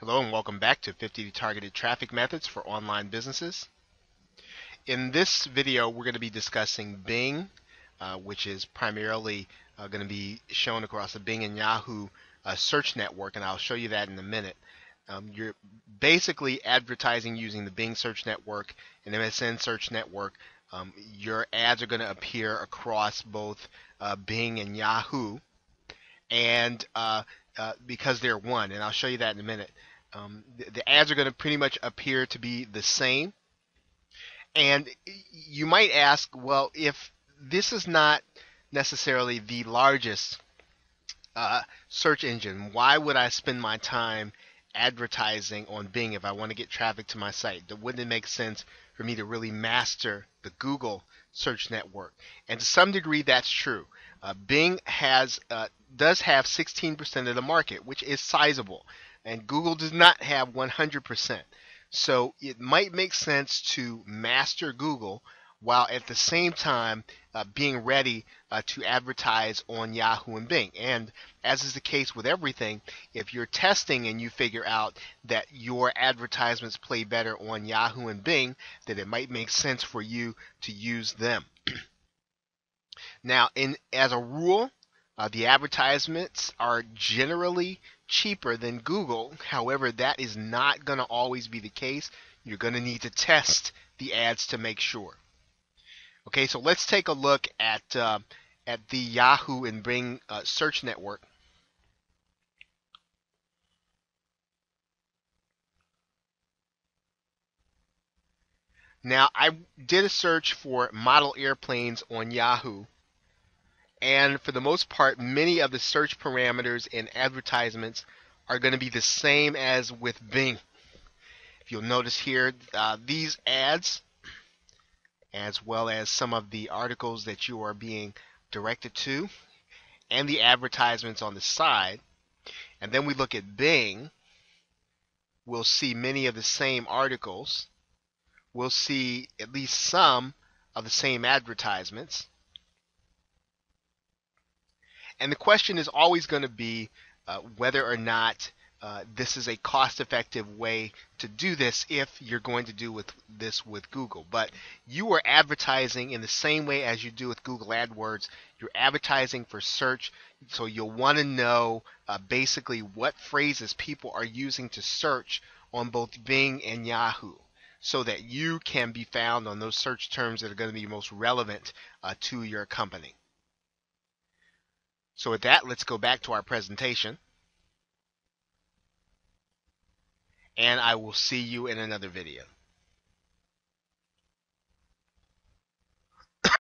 Hello and welcome back to 50 Targeted Traffic Methods for Online Businesses. In this video, we're going to be discussing Bing, which is primarily going to be shown across the Bing and Yahoo search network, and I'll show you that in a minute. You're basically advertising using the Bing search network and MSN search network. Your ads are going to appear across both Bing and Yahoo, and because they're one, and I'll show you that in a minute. The ads are going to pretty much appear to be the same. And you might ask, well, if this is not necessarily the largest search engine, why would I spend my time advertising on Bing if I want to get traffic to my site? Wouldn't it make sense for me to really master the Google search network? And to some degree, that's true. Bing does have 16% of the market, which is sizable, and Google does not have 100%. So it might make sense to master Google while at the same time being ready to advertise on Yahoo and Bing. And as is the case with everything, if you're testing and you figure out that your advertisements play better on Yahoo and Bing, then it might make sense for you to use them. Now, as a rule, the advertisements are generally cheaper than Google. However, that is not going to always be the case. You're going to need to test the ads to make sure. Okay, so let's take a look at the Yahoo and Bing search network. Now, I did a search for model airplanes on Yahoo, and for the most part, many of the search parameters and advertisements are going to be the same as with Bing. If you'll notice here, these ads, as well as some of the articles that you are being directed to, and the advertisements on the side, and then we look at Bing, we'll see many of the same articles. We'll see at least some of the same advertisements. And the question is always going to be whether or not this is a cost-effective way to do this if you're going to do this with Google. But you are advertising in the same way as you do with Google AdWords. You're advertising for search, so you'll want to know basically what phrases people are using to search on both Bing and Yahoo, so that you can be found on those search terms that are going to be most relevant to your company. So with that, let's go back to our presentation, and I will see you in another video.